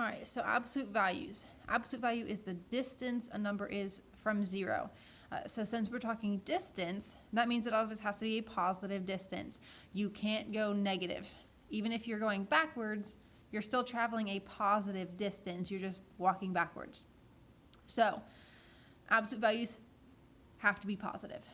All right, so absolute values. Absolute value is the distance a number is from zero. So since we're talking distance, that means it always has to be a positive distance. You can't go negative. Even if you're going backwards, you're still traveling a positive distance. You're just walking backwards. So absolute values have to be positive.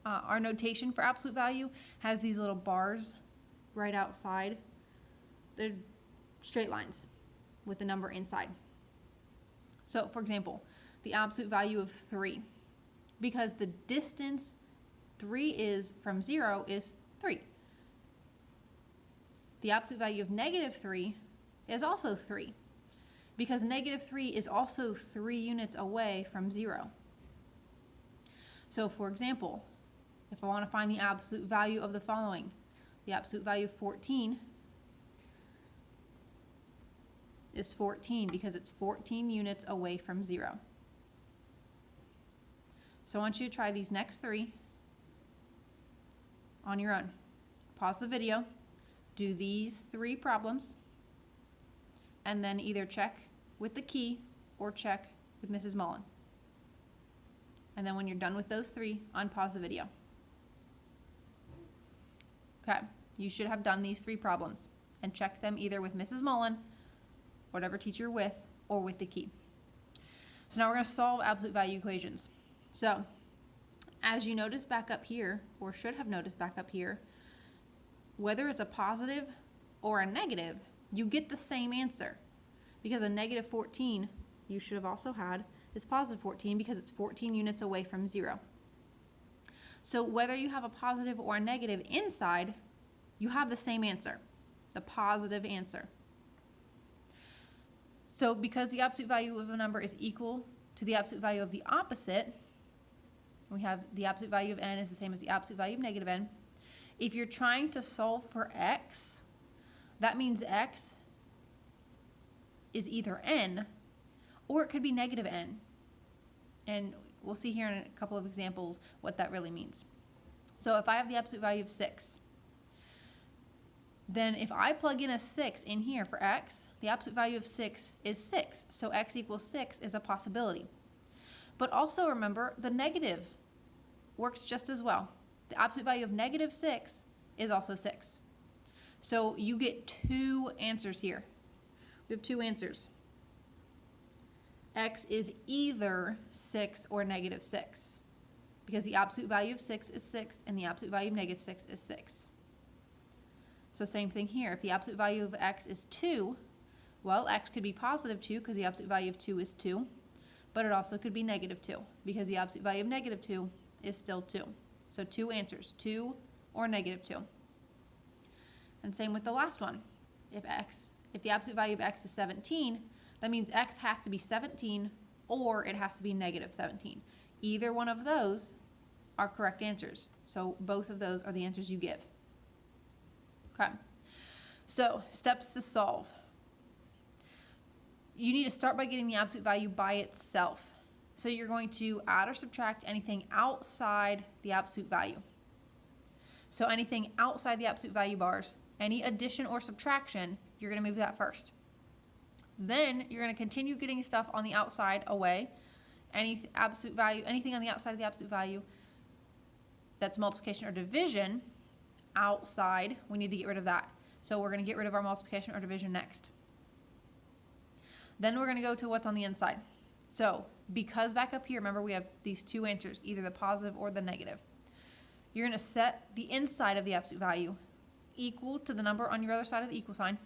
Our notation for absolute value has these little bars right outside. They're straight lines with the number inside. So for example, the absolute value of 3, because the distance 3 is from 0 is 3. The absolute value of negative 3 is also 3, because negative 3 is also 3 units away from 0. So for example, if I want to find the absolute value of the following, the absolute value of 14 is 14 because it's 14 units away from 0. So I want you to try these next 3 on your own. Pause the video, do these 3 problems, and then either check with the key or check with Mrs. Mullen. And then when you're done with those 3, unpause the video. Okay, you should have done these 3 problems and check them either with Mrs. Mullen, whatever teacher you're with, or with the key. So now we're going to solve absolute value equations. So as you notice back up here, or should have noticed back up here, whether it's a positive or a negative, you get the same answer, because a negative 14 you should have also had is positive 14 because it's 14 units away from 0. So whether you have a positive or a negative inside, you have the same answer, the positive answer. So because the absolute value of a number is equal to the absolute value of the opposite, we have the absolute value of n is the same as the absolute value of negative n. If you're trying to solve for x, that means x is either n or it could be negative n. And we'll see here in a couple of examples what that really means. So if I have the absolute value of 6, then if I plug in a 6 in here for x, the absolute value of 6 is 6. So x equals 6 is a possibility. But also remember, the negative works just as well. The absolute value of negative 6 is also 6. So you get 2 answers here. We have 2 answers. X is either 6 or negative 6, because the absolute value of 6 is 6 and the absolute value of negative 6 is 6. So same thing here. If the absolute value of x is 2, well, x could be positive 2 because the absolute value of 2 is 2, but it also could be negative 2 because the absolute value of negative 2 is still 2. So 2 answers, 2 or negative 2. And same with the last one. If the absolute value of x is 17, that means x has to be 17 or it has to be negative 17. Either one of those are correct answers. So both of those are the answers you give. Okay, so steps to solve. You need to start by getting the absolute value by itself. So you're going to add or subtract anything outside the absolute value. So anything outside the absolute value bars, any addition or subtraction, you're going to move that first. Then you're going to continue getting stuff on the outside away. Any absolute value, anything on the outside of the absolute value that's multiplication or division outside, we need to get rid of that. So we're going to get rid of our multiplication or division next. Then we're going to go to what's on the inside. So because back up here, remember we have these 2 answers, either the positive or the negative. You're going to set the inside of the absolute value equal to the number on your other side of the equal sign.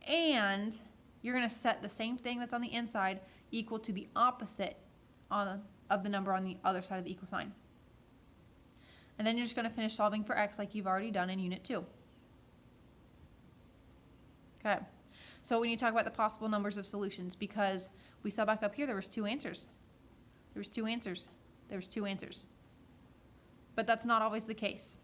And you're going to set the same thing that's on the inside equal to the opposite of the number on the other side of the equal sign. And then you're just going to finish solving for x like you've already done in Unit 2. Okay, so we need to talk about the possible numbers of solutions, because we saw back up here there was 2 answers. There was 2 answers. There was 2 answers. But that's not always the case.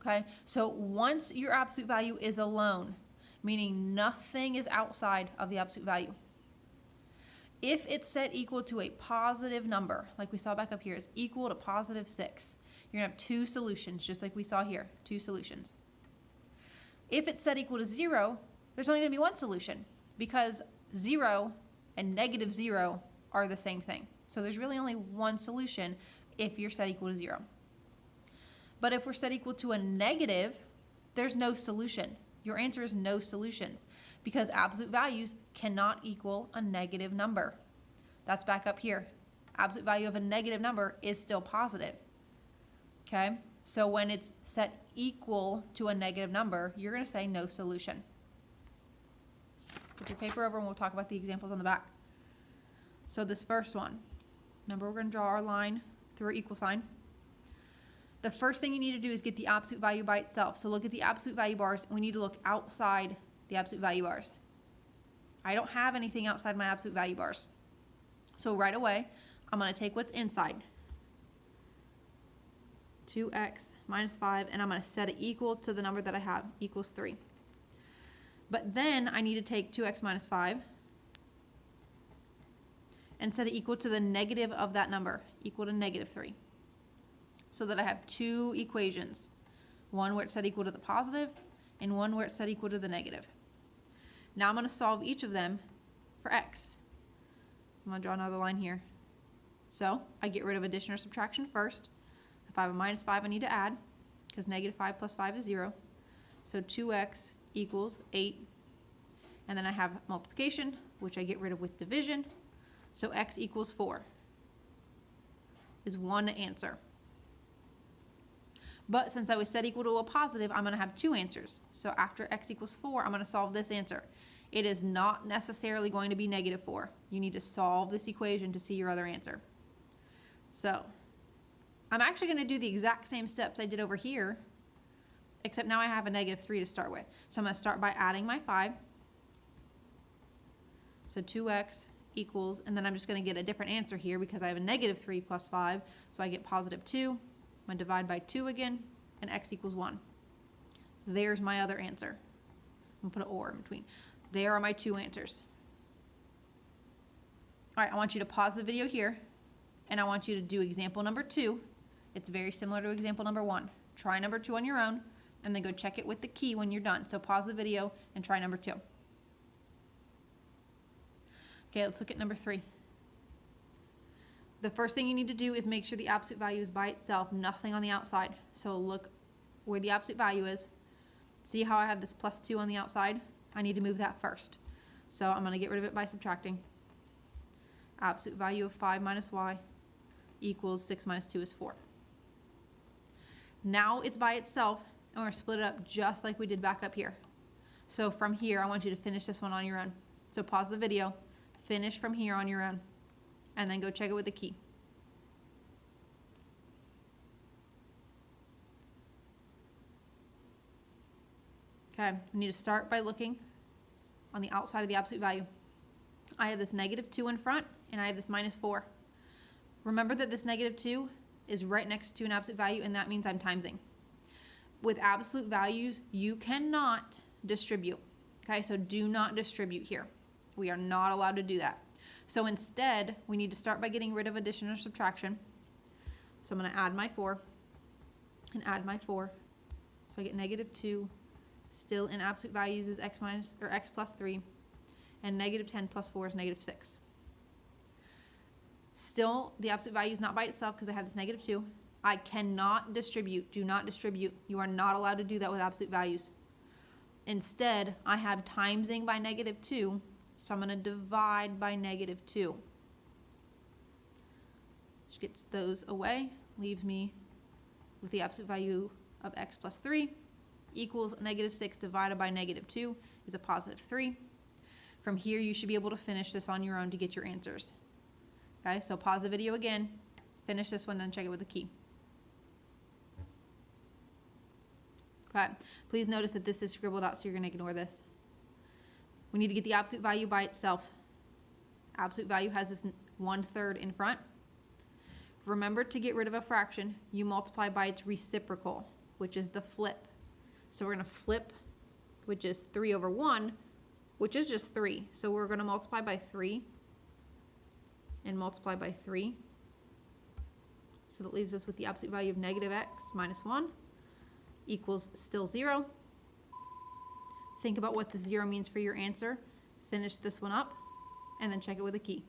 Okay, so once your absolute value is alone, meaning nothing is outside of the absolute value, if it's set equal to a positive number, like we saw back up here, it's equal to positive 6, you're going to have 2 solutions, just like we saw here, 2 solutions. If it's set equal to 0, there's only going to be one solution because 0 and -0 are the same thing. So there's really only one solution if you're set equal to 0. But if we're set equal to a negative, there's no solution. Your answer is no solutions because absolute values cannot equal a negative number. That's back up here. Absolute value of a negative number is still positive. Okay? So when it's set equal to a negative number, you're going to say no solution. Put your paper over and we'll talk about the examples on the back. So this first one, remember we're going to draw our line through our equal sign. The first thing you need to do is get the absolute value by itself. So look at the absolute value bars. We need to look outside the absolute value bars. I don't have anything outside my absolute value bars. So right away, I'm going to take what's inside, 2x minus 5, and I'm going to set it equal to the number that I have, equals 3. But then I need to take 2x minus 5 and set it equal to the negative of that number, equal to -3. So that I have two equations, one where it's set equal to the positive and one where it's set equal to the negative. Now I'm going to solve each of them for x. I'm going to draw another line here. So I get rid of addition or subtraction first. If I have a minus 5, I need to add because -5 plus 5 is 0. So 2x equals 8. And then I have multiplication, which I get rid of with division. So x equals 4 is one answer. But since I was set equal to a positive, I'm going to have two answers. So after x equals 4, I'm going to solve this answer. It is not necessarily going to be -4. You need to solve this equation to see your other answer. So I'm actually going to do the exact same steps I did over here, except now I have a -3 to start with. So I'm going to start by adding my 5. So 2x equals, and then I'm just going to get a different answer here because I have a -3 plus 5, so I get +2. I'm going to divide by 2 again, and x equals 1. There's my other answer. I'm going to put an or in between. There are my two answers. All right, I want you to pause the video here, and I want you to do example number 2. It's very similar to example number 1. Try number 2 on your own, and then go check it with the key when you're done. So pause the video and try number 2. Okay, let's look at number 3. The first thing you need to do is make sure the absolute value is by itself, nothing on the outside. So look where the absolute value is. See how I have this +2 on the outside? I need to move that first. So I'm going to get rid of it by subtracting. Absolute value of 5 minus y equals 6 minus 2 is 4. Now it's by itself, and we're going to split it up just like we did back up here. So from here, I want you to finish this one on your own. So pause the video, finish from here on your own, and then go check it with the key. Okay, we need to start by looking on the outside of the absolute value. I have this -2 in front, and I have this -4. Remember that this -2 is right next to an absolute value, and that means I'm timesing. With absolute values, you cannot distribute. Okay, so do not distribute here. We are not allowed to do that. So instead, we need to start by getting rid of addition or subtraction. So I'm going to add my 4 and add my 4. So I get -2. Still in absolute values is x plus 3. And -10 plus 4 is -6. Still, the absolute value is not by itself because I have this -2. I cannot distribute. Do not distribute. You are not allowed to do that with absolute values. Instead, I have timesing by -2. So I'm going to divide by -2. Which gets those away. Leaves me with the absolute value of x plus 3 equals -6 divided by -2 is a +3. From here, you should be able to finish this on your own to get your answers. Okay, so pause the video again, finish this one, then check it with the key. Okay, please notice that this is scribbled out, so you're going to ignore this. We need to get the absolute value by itself. Absolute value has this 1/3 in front. Remember, to get rid of a fraction, you multiply by its reciprocal, which is the flip. So we're going to flip, which is 3/1, which is just 3. So we're going to multiply by 3 and multiply by 3. So that leaves us with the absolute value of -x minus 1 equals still 0. think about what the 0 means for your answer, finish this one up, and then check it with a key.